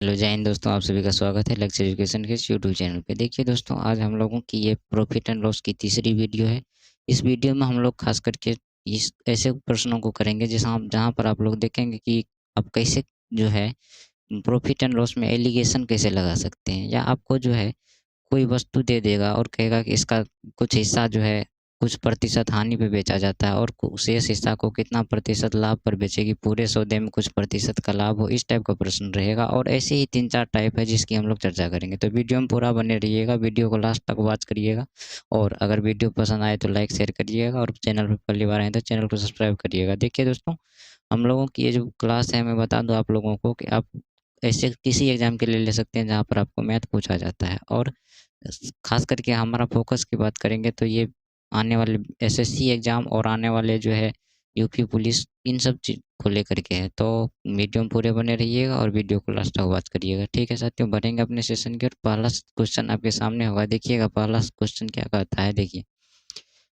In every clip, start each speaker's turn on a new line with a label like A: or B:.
A: Hello जय हिंद दोस्तों, आप सभी का स्वागत है लक्ष्य एजुकेशन के इस यूट्यूब चैनल पे। देखिए दोस्तों, आज हम लोगों की ये प्रॉफिट एंड लॉस की तीसरी वीडियो है। इस वीडियो में हम लोग खास करके इस ऐसे प्रश्नों को करेंगे जहाँ पर आप लोग देखेंगे कि आप कैसे जो है प्रॉफिट एंड लॉस में एलिगेशन कैसे लगा सकते हैं, या आपको जो है कोई वस्तु दे देगा और कहेगा कि इसका कुछ हिस्सा जो है कुछ प्रतिशत हानि पे बेचा जाता है और शेष हिस्सा को कितना प्रतिशत लाभ पर बेचेगी, पूरे सौदे में कुछ प्रतिशत का लाभ हो, इस टाइप का प्रश्न रहेगा। और ऐसे ही 3-4 टाइप है जिसकी हम लोग चर्चा करेंगे। तो वीडियो में पूरा बने रहिएगा, वीडियो को लास्ट तक वॉच करिएगा। और अगर वीडियो पसंद आए तो लाइक शेयर करिएगा, और चैनल पर पहली बार आए तो चैनल को सब्सक्राइब करिएगा। देखिए दोस्तों, हम लोगों की ये जो क्लास है, मैं बता दूं आप लोगों को कि आप ऐसे किसी एग्जाम के लिए ले सकते हैं जहाँ पर आपको मैथ पूछा जाता है। और खास करके हमारा फोकस की बात करेंगे तो ये आने वाले एसएससी एग्ज़ाम और आने वाले जो है यूपी पुलिस, इन सब चीज़ को लेकर के है। तो वीडियो में पूरे बने रहिएगा और वीडियो को लास्ट तक वॉच करिएगा। ठीक है साथियों, बढ़ेंगे अपने सेशन की ओर। पहला क्वेश्चन आपके सामने होगा, देखिएगा पहला क्वेश्चन क्या कहता है। देखिए,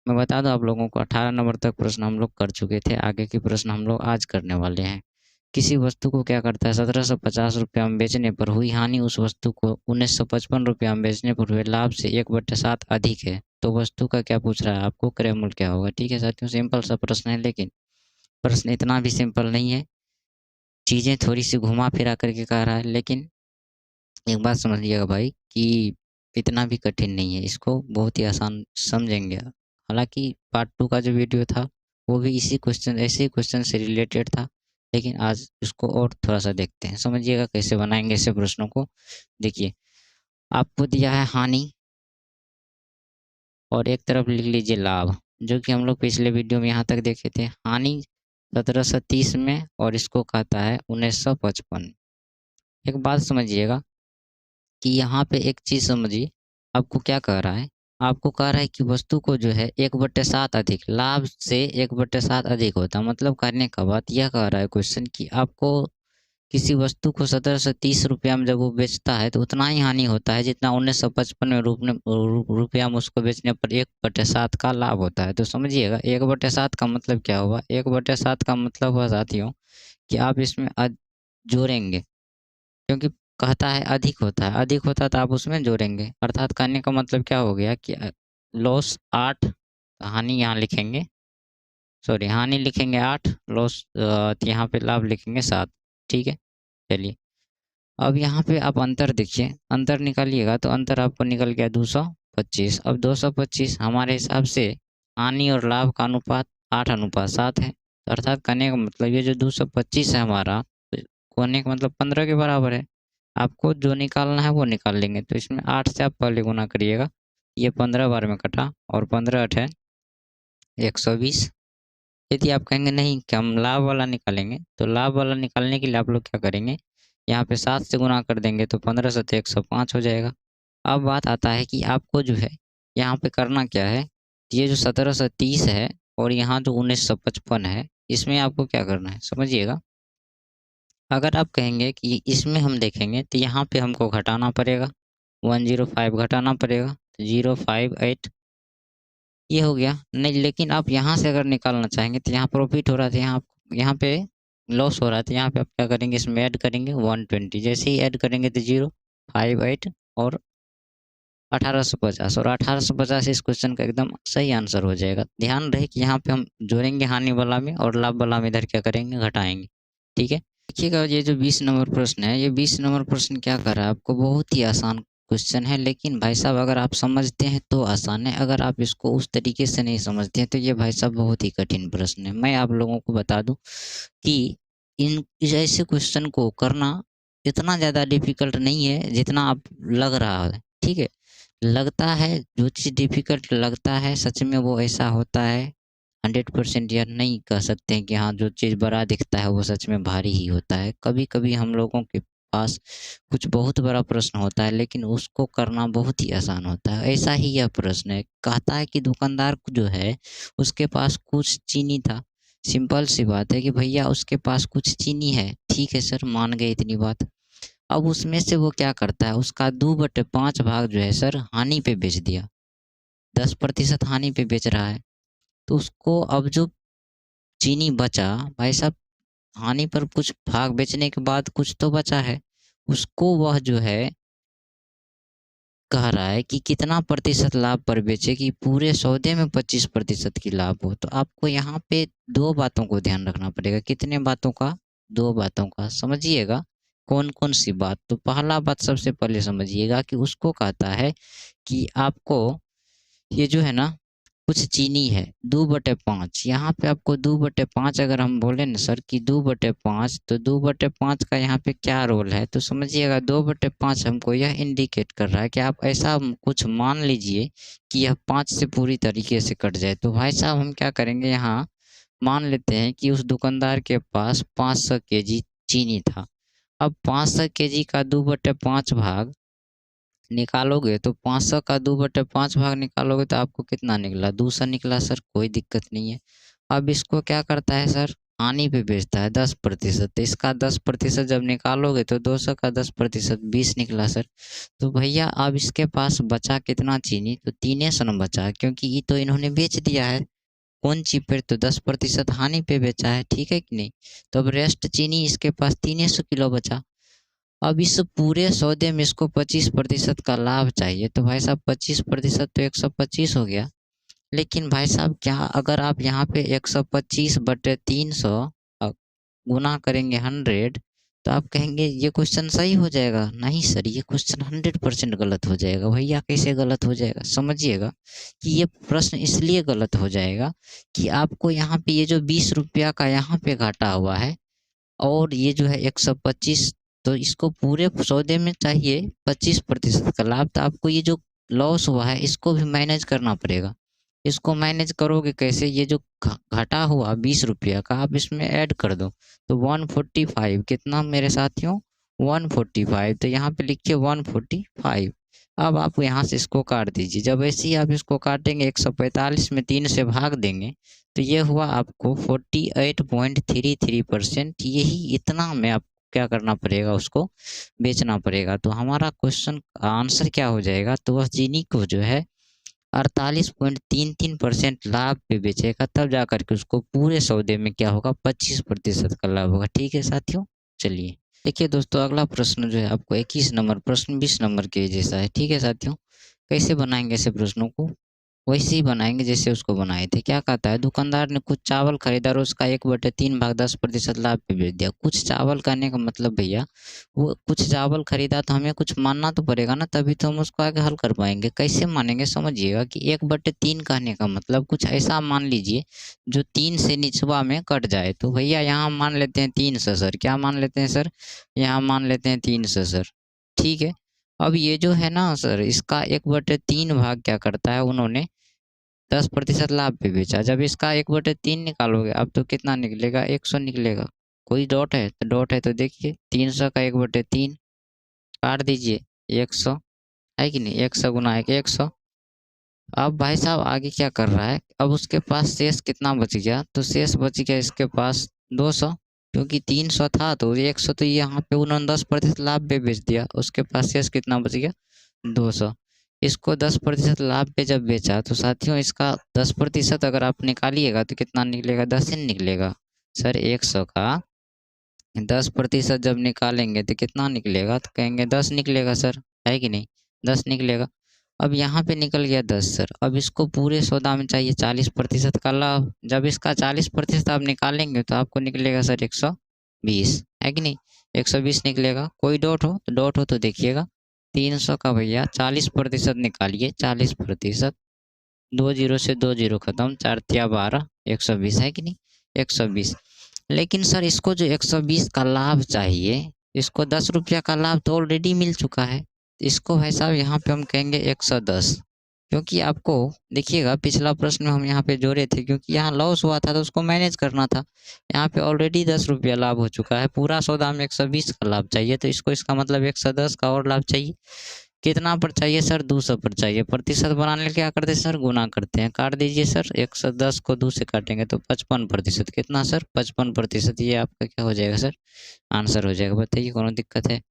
A: मैं बता दूं आप लोगों को 18 नंबर तक प्रश्न हम लोग कर चुके थे, आगे की प्रश्न हम लोग आज करने वाले हैं। किसी वस्तु को क्या करता है, 1750 रुपया में बेचने पर हुई हानि उस वस्तु को 1955 रुपया में बेचने पर हुए लाभ से 1/7 अधिक है। तो वस्तु का क्या पूछ रहा है आपको, क्रय मूल्य क्या होगा। ठीक है साथियों, सिंपल सा प्रश्न है, लेकिन प्रश्न इतना भी सिंपल नहीं है। चीज़ें थोड़ी सी घुमा फिरा करके कह रहा है, लेकिन एक बात समझिएगा भाई कि इतना भी कठिन नहीं है, इसको बहुत ही आसान समझेंगे। हालाँकि पार्ट 2 का जो वीडियो था, वो भी इसी क्वेश्चन ऐसे ही क्वेश्चन से रिलेटेड था, लेकिन आज उसको और थोड़ा-सा देखते हैं। समझिएगा कैसे बनाएँगे ऐसे प्रश्नों को। देखिए, आपको दिया है हानि और एक तरफ लिख लीजिए लाभ, जो कि हम लोग पिछले वीडियो में यहाँ तक देखे थे। हानि 1730 में और इसको कहता है 1955। एक बात समझिएगा कि यहाँ पे एक चीज़ समझिए, आपको क्या कह रहा है? आपको कह रहा है कि वस्तु को जो है 1/7 अधिक, लाभ से 1/7 अधिक होता है। मतलब कहने का बात यह कह रहा है क्वेश्चन कि आपको किसी वस्तु को 1730 रुपया में जब वो बेचता है तो उतना ही हानि होता है जितना 1955 में रुपया में उसको बेचने पर 1/7 का लाभ होता है। तो समझिएगा 1/7 का मतलब क्या हुआ? 1/7 का मतलब हुआ साथियों कि आप इसमें जोड़ेंगे, क्योंकि कहता है अधिक होता है तो आप उसमें जोड़ेंगे। अर्थात कहने का मतलब क्या हो गया कि लॉस 8, हानि यहाँ लिखेंगे, सॉरी हानि लिखेंगे 8, लॉस यहाँ पे लाभ लिखेंगे 7। ठीक है? चलिए, अब यहाँ पे आप अंतर देखिए, अंतर निकालिएगा तो अंतर आपको निकल गया 225। अब 225 हमारे हिसाब से हानि और लाभ का अनुपात 8:7 है। तो अर्थात कहने का मतलब ये जो 225 है हमारा, तो कहने का मतलब 15 के बराबर है। आपको जो निकालना है वो निकाल लेंगे। तो इसमें 8 से आप पहले गुना करिएगा, ये 15 बार में कटा और 15 अठे 120। यदि आप कहेंगे नहीं कि हम लाभ वाला निकालेंगे, तो लाभ वाला निकालने के लिए आप लोग क्या करेंगे, यहाँ पे 7 से गुना कर देंगे तो 15 सत्ते 105 हो जाएगा। अब बात आता है कि आपको जो है यहाँ पे करना क्या है, ये जो 1730 है और यहाँ जो 1955 है, इसमें आपको क्या करना है समझिएगा। अगर आप कहेंगे कि इसमें हम देखेंगे तो यहाँ पे हमको घटाना पड़ेगा, 105 घटाना पड़ेगा, तो 058 ये हो गया। नहीं, लेकिन आप यहाँ से अगर निकालना चाहेंगे तो यहाँ प्रॉफ़िट हो रहा था, यहाँ पे लॉस हो रहा था, यहाँ पे आप क्या करेंगे, इसमें ऐड करेंगे 120। जैसे ही ऐड करेंगे तो 058 और 1850, और 1850 इस क्वेश्चन का एकदम सही आंसर हो जाएगा। ध्यान रहे कि यहाँ पे हम जोड़ेंगे हानि वाला में और लाभ वाला में इधर क्या करेंगे, घटाएँगे। ठीक है? देखिएगा, ये जो 20 नंबर प्रश्न है, ये 20 नंबर प्रश्न क्या कर रहा है आपको, बहुत ही आसान क्वेश्चन है, लेकिन भाई साहब अगर आप समझते हैं तो आसान है, अगर आप इसको उस तरीके से नहीं समझते हैं तो ये भाई साहब बहुत ही कठिन प्रश्न है। मैं आप लोगों को बता दूं कि इस ऐसे क्वेश्चन को करना इतना ज़्यादा डिफिकल्ट नहीं है जितना आप लग रहा है। ठीक है? लगता है, जो चीज़ डिफिकल्ट लगता है सच में वो ऐसा होता है। 100% यह नहीं कह सकते हैं कि हाँ, जो चीज़ बड़ा दिखता है वो सच में भारी ही होता है। कभी-कभी हम लोगों के पास कुछ बहुत बड़ा प्रश्न होता है, लेकिन उसको करना बहुत ही आसान होता है। ऐसा ही यह प्रश्न है। कहता है कि दुकानदार को जो है उसके पास कुछ चीनी था। सिंपल सी बात है कि भैया उसके पास कुछ चीनी है। ठीक है सर, मान गए इतनी बात। अब उसमें से वो क्या करता है, उसका 2/5 भाग जो है सर हानि पे बेच दिया। 10% हानि पे बेच रहा है। तो उसको अब जो चीनी बचा, भाई साहब हानि पर कुछ भाग बेचने के बाद कुछ तो बचा है, उसको वह जो है कह रहा है कि कितना प्रतिशत लाभ पर बेचे कि पूरे सौदे में 25% की लाभ हो। तो आपको यहाँ पे दो बातों को ध्यान रखना पड़ेगा। कितने बातों का? दो बातों का। समझिएगा कौन कौन सी बात। तो पहला बात सबसे पहले समझिएगा कि उसको कहता है कि आपको ये जो है ना कुछ चीनी है 2/5। यहाँ पे आपको 2/5 अगर हम बोले ना सर कि 2/5, तो 2/5 का यहाँ पे क्या रोल है, तो समझिएगा 2/5 हमको यह इंडिकेट कर रहा है कि आप ऐसा कुछ मान लीजिए कि यह 5 से पूरी तरीके से कट जाए। तो भाई साहब हम क्या करेंगे, यहाँ मान लेते हैं कि उस दुकानदार के पास 500 केजी चीनी था। अब 500 केजी का 2/5 भाग निकालोगे तो 500 का 2/5 भाग निकालोगे तो आपको कितना निकला? 200 निकला सर, कोई दिक्कत नहीं है। अब इसको क्या करता है सर, हानि पे बेचता है 10%। तो इसका 10% जब निकालोगे तो 200 का 10% 20 निकला सर। तो भैया अब इसके पास बचा कितना चीनी? तो 300 न बचा, क्योंकि ये तो इन्होंने बेच दिया है। कौन सी पे? तो 10% हानि पे बेचा है, ठीक है कि नहीं। तो अब रेस्ट चीनी इसके पास 300 किलो बचा। अब इस पूरे सौदे में इसको 25% का लाभ चाहिए। तो भाई साहब 25% तो 125 हो गया। लेकिन भाई साहब क्या अगर आप यहाँ पे 125/300 गुना करेंगे 100, तो आप कहेंगे ये क्वेश्चन सही हो जाएगा? नहीं सर, ये क्वेश्चन 100% गलत हो जाएगा। भैया कैसे गलत हो जाएगा? समझिएगा कि ये प्रश्न इसलिए गलत हो जाएगा कि आपको यहाँ पे ये जो 20 रुपया का यहाँ पे घाटा हुआ है और ये जो है 125, तो इसको पूरे सौदे में चाहिए 25% का लाभ। तो आपको ये जो लॉस हुआ है इसको भी मैनेज करना पड़ेगा। इसको मैनेज करोगे कैसे? ये जो घाटा हुआ 20 रुपया का आप इसमें ऐड कर दो। तो 145 कितना मेरे साथियों? 145। तो यहाँ पे लिखिए 145। अब आप यहाँ से इसको काट दीजिए। जब ऐसे ही आप इसको काटेंगे 145 में 3 से भाग देंगे तो ये हुआ आपको 48.33%। यही इतना में आप क्या करना पड़ेगा, उसको बेचना पड़ेगा। तो हमारा क्वेश्चन आंसर क्या हो जाएगा? तो वह चीनी को जो है 48.33% लाभ पे बेचेगा, तब जाकर के उसको पूरे सौदे में क्या होगा? 25% का लाभ होगा। ठीक है साथियों, चलिए देखिए दोस्तों, अगला प्रश्न जो है आपको 21 नंबर प्रश्न 20 नंबर के जैसा है। ठीक है साथियों, कैसे बनाएंगे ऐसे प्रश्नों को? वैसे ही बनाएंगे जैसे उसको बनाए थे। क्या कहता है, दुकानदार ने कुछ चावल खरीदा और उसका 1/3 भाग 10% लाभ पे बेच दिया। कुछ चावल कहने का मतलब भैया, वो कुछ चावल खरीदा तो हमें कुछ मानना तो पड़ेगा ना, तभी तो हम उसको आगे हल कर पाएंगे। कैसे मानेंगे? समझिएगा कि 1/3 कहने का मतलब कुछ ऐसा मान लीजिए जो 3 से निचवा में कट जाए। तो भैया यहाँ मान लेते हैं 300 सर। क्या मान लेते हैं सर? यहाँ मान लेते हैं 300 सर। ठीक है। अब ये जो है ना सर, इसका 1/3 भाग क्या करता है, उन्होंने 10% लाभ पे बेचा। जब इसका 1/3 निकालोगे अब तो कितना निकलेगा? 100 निकलेगा। कोई डॉट है? तो डॉट है तो देखिए 300 का 1/3 काट दीजिए 100, है कि नहीं। 100 गुना 100। अब भाई साहब आगे क्या कर रहा है, अब उसके पास शेष कितना बच गया? तो शेष बच गया इसके पास 200, क्योंकि 300 था तो 100 तो यहाँ पे उन्होंने 10% लाभ पे बेच दिया। उसके पास शेष कितना बच गया? 200। इसको 10% लाभ पे जब बेचा तो साथियों इसका 10% अगर आप निकालिएगा तो कितना निकलेगा? 10 ही निकलेगा सर। 100 का 10% जब निकालेंगे तो कितना निकलेगा? तो कहेंगे 10 निकलेगा सर, है कि नहीं। 10 निकलेगा। अब यहाँ पे निकल गया 10 सर। अब इसको पूरे सौदा में चाहिए 40% का लाभ। जब इसका 40% आप निकालेंगे तो आपको निकलेगा सर 120, है कि नहीं। 120 निकलेगा। कोई डॉट हो? तो डॉट हो तो देखिएगा 300 का भैया 40% निकालिए। 40%, 2 जीरो से 2 जीरो खत्म, 4 तिया 12, 120, है कि नहीं। 120। लेकिन सर इसको जो 120 का लाभ चाहिए, इसको 10 रुपया का लाभ तो ऑलरेडी मिल चुका है। इसको भाई साहब यहाँ पे हम कहेंगे 110, क्योंकि आपको देखिएगा पिछला प्रश्न में हम यहाँ पे जोड़े थे, क्योंकि यहाँ लॉस हुआ था तो उसको मैनेज करना था। यहाँ पे ऑलरेडी 10 रुपया लाभ हो चुका है। पूरा सौदा में 120 का लाभ चाहिए, तो इसको इसका मतलब 110 का और लाभ चाहिए। कितना पर चाहिए सर? 200 पर चाहिए। प्रतिशत बनाने क्या करते हैं सर? गुना करते हैं। काट दीजिए सर। 110 को 2 से काटेंगे तो 55%। कितना सर? 55%। ये आपका क्या हो जाएगा सर? आंसर हो जाएगा। बताइए कौन दिक्कत है?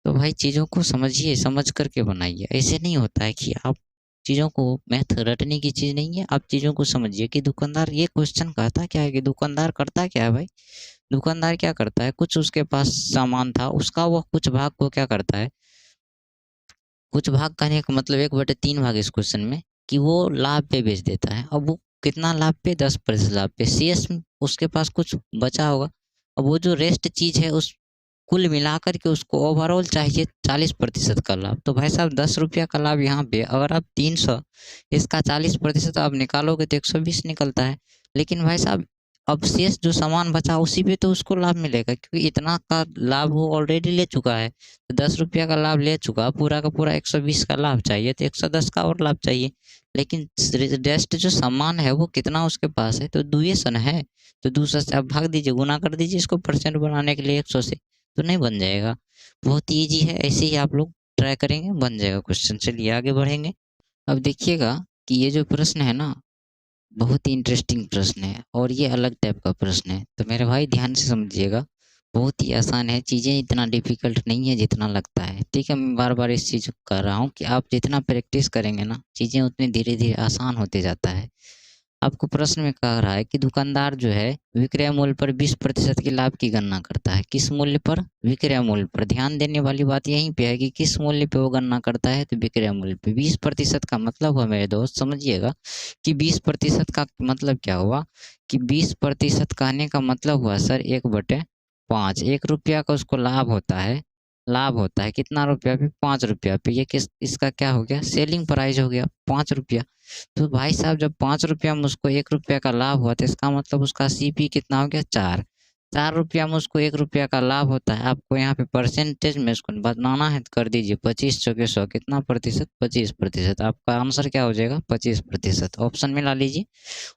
A: तो भाई चीज़ों को समझिए, समझ करके बनाइए। ऐसे नहीं होता है कि आप चीज़ों को, मैथ रटने की चीज़ नहीं है। आप चीज़ों को समझिए कि दुकानदार, ये क्वेश्चन कहता क्या है कि दुकानदार करता क्या है भाई? दुकानदार क्या करता है, कुछ उसके पास सामान था उसका, वो कुछ भाग को क्या करता है, कुछ भाग कहने का मतलब 1/3 भाग इस क्वेश्चन में, कि वो लाभ पे बेच देता है। अब वो कितना लाभ पे, 10% लाभ पे। शेष उसके पास कुछ बचा होगा, अब वो जो रेस्ट चीज है उस कुल मिलाकर के उसको ओवरऑल चाहिए 40% का लाभ। तो भाई साहब 10 रुपया का लाभ यहाँ पे, अगर आप 300 इसका 40% आप निकालोगे तो 120 निकलता है। लेकिन भाई साहब अब शेष जो सामान बचा उसी पे तो उसको लाभ मिलेगा, क्योंकि इतना का लाभ वो ऑलरेडी ले चुका है। तो 10 रुपया का लाभ ले चुका, पूरा का पूरा 120 का लाभ चाहिए, तो 110 का और लाभ चाहिए। लेकिन रेस्ट जो सामान है वो कितना उसके पास है, तो दुएसन है। तो 200 से आप भाग दीजिए, गुना कर दीजिए इसको परसेंट बनाने के लिए 100 से, तो नहीं बन जाएगा। बहुत ईजी है, ऐसे ही आप लोग ट्राई करेंगे बन जाएगा क्वेश्चन। चलिए आगे बढ़ेंगे। अब देखिएगा कि ये जो प्रश्न है ना, बहुत ही इंटरेस्टिंग प्रश्न है और ये अलग टाइप का प्रश्न है, तो मेरे भाई ध्यान से समझिएगा। बहुत ही आसान है, चीज़ें इतना डिफिकल्ट नहीं है जितना लगता है, ठीक है। मैं बार बार इस चीज़ को कर रहा हूँ कि आप जितना प्रैक्टिस करेंगे ना, चीज़ें उतनी धीरे धीरे आसान होते जाता है। आपको प्रश्न में कह रहा है कि दुकानदार जो है विक्रय मूल्य पर 20% के लाभ की गणना करता है। किस मूल्य पर? विक्रय मूल्य पर। ध्यान देने वाली बात यहीं पे है कि किस मूल्य पे वो गणना करता है, तो विक्रय मूल्य पे। 20% का मतलब हुआ मेरे दोस्त, समझिएगा कि 20% का मतलब क्या हुआ, कि 20% कहने का मतलब हुआ सर 1/5। 1 रुपया का उसको लाभ होता है, लाभ होता है कितना रुपया पे? 5 रुपया पे। ये किस, इसका क्या हो गया, सेलिंग प्राइस हो गया 5 रुपया। तो भाई साहब जब 5 रुपया में उसको 1 रुपया का लाभ हुआ, तो इसका मतलब उसका सीपी कितना हो गया, 4। 4 रुपया में उसको 1 रुपया का लाभ होता है। आपको यहाँ पे परसेंटेज में इसको बनाना है तो कर दीजिए, 25 × 100 कितना प्रतिशत? 25%। आपका आंसर क्या हो जाएगा? 25%। ऑप्शन में ला लीजिए,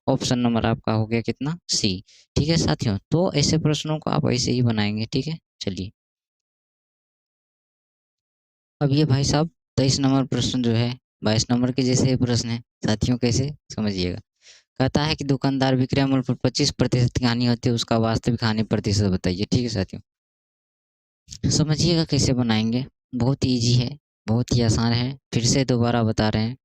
A: ऑप्शन नंबर आपका हो गया कितना? सी। ठीक है साथियों, तो ऐसे प्रश्नों को आप ऐसे ही बनाएंगे, ठीक है। चलिए अब ये भाई साहब 23 नंबर प्रश्न जो है 22 नंबर के जैसे ही प्रश्न है साथियों, कैसे समझिएगा। कहता है कि दुकानदार विक्रय मूल्य पर 25% की हानि होती है, उसका वास्तविक हानि प्रतिशत बताइए। ठीक है साथियों, समझिएगा कैसे बनाएंगे। बहुत ही ईजी है, बहुत ही आसान है, फिर से दोबारा बता रहे हैं,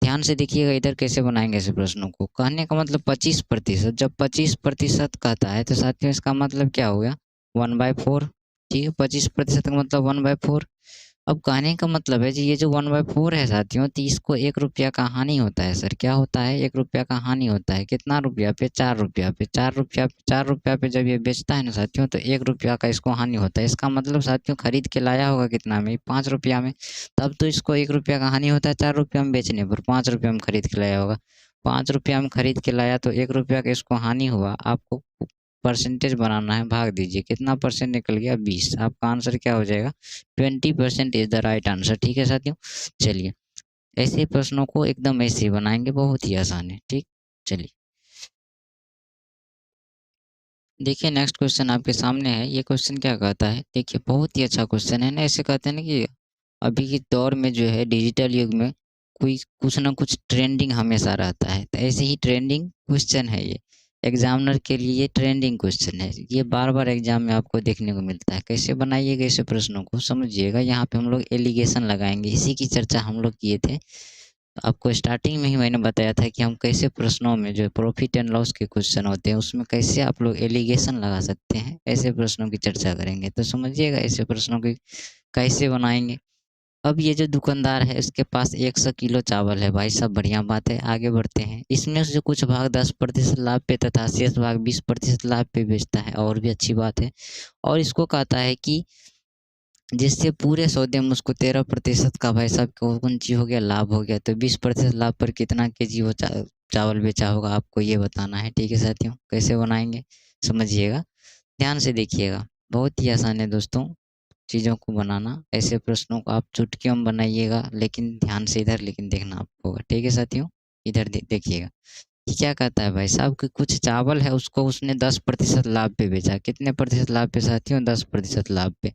A: ध्यान से देखिएगा इधर कैसे बनाएंगे ऐसे प्रश्नों को। कहने का मतलब 25%, जब 25% कहता है तो साथियों इसका मतलब क्या हो गया? 1/4। ठीक है, 25% का मतलब 1/4। अब कहने का मतलब है जी, ये जो 1/4 है साथियों, तो इसको 1 रुपया का हानि होता है सर। क्या होता है? 1 रुपया का हानि होता है। कितना रुपया पे? 4 रुपया पे। 4 रुपया, 4 रुपया पे जब ये बेचता है ना साथियों, तो 1 रुपया का इसको हानि होता है। इसका मतलब साथियों खरीद के लाया होगा कितना में? 5 रुपया में। तब तो इसको 1 रुपया का हानि होता है 4 रुपया में बेचने पर। 5 रुपया में खरीद के लाया होगा, 5 रुपया में खरीद के लाया, तो 1 रुपया का इसको हानि हुआ। आपको परसेंटेज बनाना है, भाग दीजिए, कितना परसेंट निकल गया? 20। आपका आंसर क्या हो जाएगा? 20% इज द राइट आंसर। ठीक है साथियों, चलिए ऐसे प्रश्नों को एकदम ऐसे ही बनाएंगे, बहुत ही आसान है। ठीक, चलिए देखिए नेक्स्ट क्वेश्चन आपके सामने है। ये क्वेश्चन क्या कहता है, देखिए बहुत ही अच्छा क्वेश्चन है ना। ऐसे कहते हैं ना कि अभी के दौर में जो है डिजिटल युग में कोई कुछ ना कुछ ट्रेंडिंग हमेशा रहता है, तो ऐसे ही ट्रेंडिंग क्वेश्चन है ये। एग्जामिनर के लिए ये ट्रेंडिंग क्वेश्चन है, ये बार बार एग्जाम में आपको देखने को मिलता है। कैसे बनाइएगा ऐसे प्रश्नों को, समझिएगा। यहाँ पे हम लोग एलिगेशन लगाएंगे, इसी की चर्चा हम लोग किए थे। तो आपको स्टार्टिंग में ही मैंने बताया था कि हम कैसे प्रश्नों में जो प्रॉफिट एंड लॉस के क्वेश्चन होते हैं उसमें कैसे आप लोग एलिगेशन लगा सकते हैं, ऐसे प्रश्नों की चर्चा करेंगे। तो समझिएगा ऐसे प्रश्नों की कैसे बनाएंगे। अब ये जो दुकानदार है इसके पास 100 किलो चावल है। भाई साहब बढ़िया बात है, आगे बढ़ते हैं। इसमें से कुछ भाग 10% लाभ पे तथा शेष भाग 20% लाभ पे बेचता है, और भी अच्छी बात है। और इसको कहता है कि जिससे पूरे सौदे में उसको 13% का भाई साहब कौन चीज हो गया, लाभ हो गया। तो 20% लाभ पर कितना केजी वो चावल बेचा होगा, आपको ये बताना है। ठीक है साथियों, कैसे बनाएंगे समझिएगा, ध्यान से देखिएगा। बहुत ही आसान है दोस्तों चीज़ों को बनाना। ऐसे प्रश्नों को आप चुटकियों में बनाइएगा, लेकिन ध्यान से इधर लेकिन देखना आपको होगा। ठीक है साथियों, इधर देखिएगा कि क्या कहता है भाई साहब कि कुछ चावल है उसको उसने 10% लाभ पे बेचा। कितने प्रतिशत लाभ पे साथियों? 10% लाभ पे।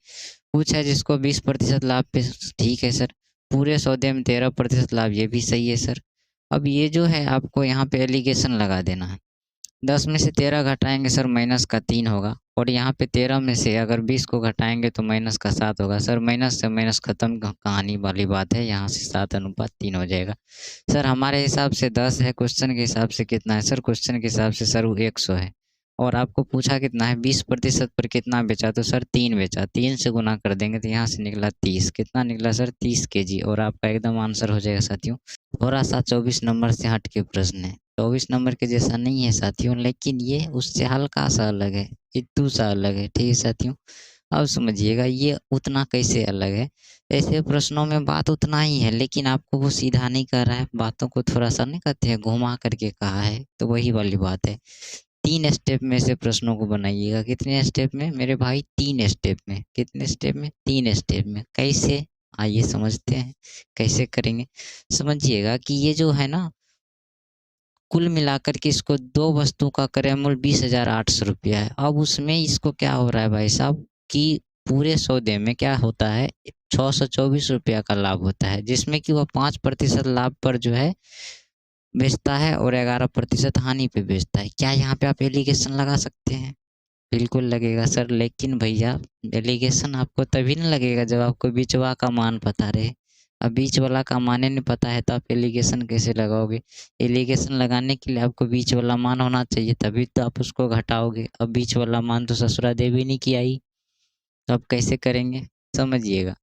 A: कुछ है जिसको 20% लाभ पे, ठीक है सर। पूरे सौदे में 13% लाभ, ये भी सही है सर। अब ये जो है आपको यहाँ पे एलिगेशन लगा देना है। 10 में से 13 घटाएंगे सर, -3 होगा। और यहाँ पे 13 में से अगर 20 को घटाएंगे तो -7 होगा सर। माइनस से माइनस खत्म, कहानी वाली बात है। यहाँ से 7:3 हो जाएगा सर। हमारे हिसाब से 10 है, क्वेश्चन के हिसाब से कितना है सर? क्वेश्चन के हिसाब से सर वो 100 है। और आपको पूछा कितना है, 20% पर कितना बेचा, तो सर 3 बेचा, 3 से गुना कर देंगे तो यहाँ से निकला 30, कितना निकला सर 30 केजी, और आपका एकदम आंसर हो जाएगा साथियों। थोड़ा सा 24 नंबर से हट के प्रश्न है, 24 नंबर के जैसा नहीं है साथियों, लेकिन ये उससे हल्का सा अलग है, इतू सा अलग है, ठीक है साथियों। अब समझिएगा ये उतना कैसे अलग है। ऐसे प्रश्नों में बात उतना ही है, लेकिन आपको वो सीधा नहीं कर रहा है, बातों को थोड़ा सा नहीं कहते हैं घुमा करके कहा है, तो वही वाली बात है। 3 स्टेप में से प्रश्नों को बनाइएगा, कितने स्टेप में मेरे भाई, 3 स्टेप में, कितने स्टेप में, 3 स्टेप में। कैसे, आइए समझते हैं कैसे करेंगे। समझिएगा कि ये जो है ना, कुल मिलाकर के इसको 2 वस्तु का क्रय मूल्य 20,800 रुपया है। अब उसमें इसको क्या हो रहा है भाई साहब, कि पूरे सौदे में क्या होता है, 624 रुपया का लाभ होता है, जिसमें कि वह 5% लाभ पर जो है बेचता है और 11% हानि पे बेचता है। क्या यहाँ पे आप एलिगेशन लगा सकते हैं? बिल्कुल लगेगा सर, लेकिन भैया एलिगेशन आपको तभी न लगेगा जब आपको बीचवा का मान पता रहे। अब बीच वाला का मान ही नहीं पता है तो आप एलिगेशन कैसे लगाओगे? एलिगेशन लगाने के लिए आपको बीच वाला मान होना चाहिए, तभी तो आप उसको घटाओगे। अब बीच वाला मान तो ससुरा देवी नहीं की आई, तो आप कैसे करेंगे? समझिएगा,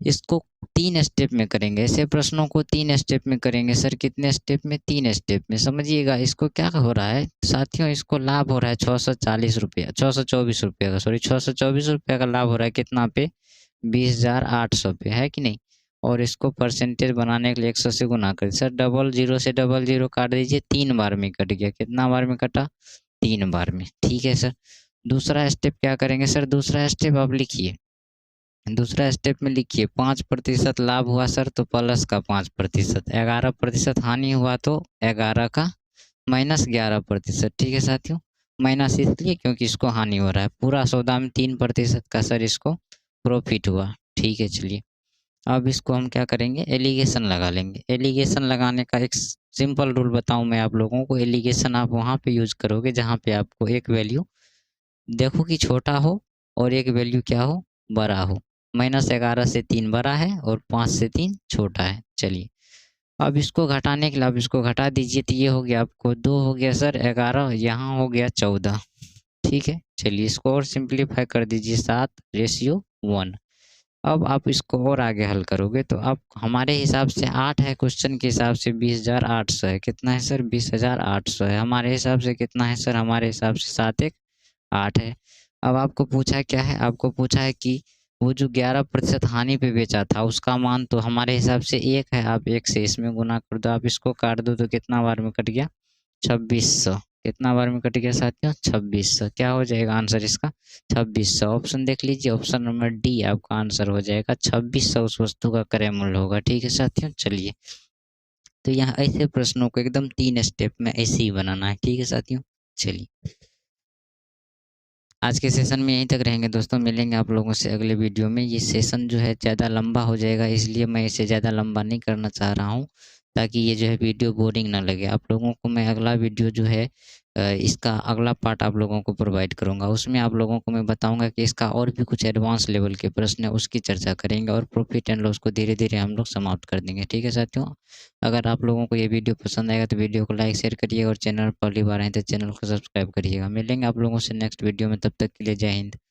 A: इसको 3 स्टेप में करेंगे, ऐसे प्रश्नों को 3 स्टेप में करेंगे। सर कितने स्टेप में? 3 स्टेप में। समझिएगा इसको क्या हो रहा है साथियों, इसको लाभ हो रहा है 640 रुपया, 624 रुपया का, सॉरी 624 रुपया का लाभ हो रहा है कितना पे, 20,800 पे, है कि नहीं? और इसको परसेंटेज बनाने के लिए 100 से गुना कर, सर डबल जीरो से डबल जीरो काट दीजिए, 3 बार में कट गया, कितना बार में कटा, 3 बार में, ठीक है सर। दूसरा स्टेप क्या करेंगे सर, दूसरा स्टेप आप लिखिए, दूसरा स्टेप में लिखिए 5% लाभ हुआ सर तो प्लस का 5%, 11% हानि हुआ तो 11 का -11%, ठीक है साथियों। माइनस इसलिए क्योंकि इसको हानि हो रहा है, पूरा सौदा में 3% का सर इसको प्रॉफिट हुआ, ठीक है। चलिए अब इसको हम क्या करेंगे, एलिगेशन लगा लेंगे। एलिगेशन लगाने का एक सिंपल रूल बताऊं मैं आप लोगों को, एलिगेशन आप वहाँ पे यूज करोगे जहाँ पे आपको एक वैल्यू देखो कि छोटा हो और एक वैल्यू क्या हो, बड़ा हो। -11 से 3 बड़ा है और 5 से 3 छोटा है। चलिए अब इसको घटाने के लिए आप इसको घटा दीजिए, तो ये हो गया आपको 2 हो गया सर 11, यहाँ हो गया 14, ठीक है। चलिए इसको और सिंप्लीफाई कर दीजिए, 7:1। अब आप इसको और आगे हल करोगे तो आप हमारे हिसाब से 8 है, क्वेश्चन के हिसाब से 20,800 है, कितना है सर 20,800 है। हमारे हिसाब से कितना है सर, हमारे हिसाब से 7 1 8 है। अब आपको पूछा क्या है, आपको पूछा है कि वो जो 11% हानि पे बेचा था उसका मान तो हमारे हिसाब से 1 है, आप 1 से इसमें गुना कर दो, आप इसको काट दो तो कितना बार में कट गया, 2600, कितना बार में कट गया साथियों, 2600। क्या हो जाएगा आंसर इसका, 2600। ऑप्शन देख लीजिए, ऑप्शन नंबर डी आपका आंसर हो जाएगा, 2600 उस वस्तु का क्रय मूल्य होगा, ठीक है साथियों। चलिए तो यहाँ ऐसे प्रश्नों को एकदम 3 स्टेप में ऐसे ही बनाना है, ठीक है साथियों। चलिए आज के सेशन में यहीं तक रहेंगे दोस्तों, मिलेंगे आप लोगों से अगले वीडियो में। ये सेशन जो है ज़्यादा लंबा हो जाएगा, इसलिए मैं इसे ज़्यादा लंबा नहीं करना चाह रहा हूँ, ताकि ये जो है वीडियो बोरिंग ना लगे आप लोगों को। मैं अगला वीडियो जो है इसका अगला पार्ट आप लोगों को प्रोवाइड करूँगा, उसमें आप लोगों को मैं बताऊँगा कि इसका और भी कुछ एडवांस लेवल के प्रश्न है, उसकी चर्चा करेंगे और प्रॉफिट एंड लॉस को धीरे-धीरे हम लोग समाप्त कर देंगे, ठीक है साथियों। अगर आप लोगों को ये वीडियो पसंद आएगा तो वीडियो को लाइक शेयर करिएगा और चैनल पर पहली बार आए तो चैनल को सब्सक्राइब करिएगा। मिलेंगे आप लोगों से नेक्स्ट वीडियो में, तब तक के लिए जय हिंद।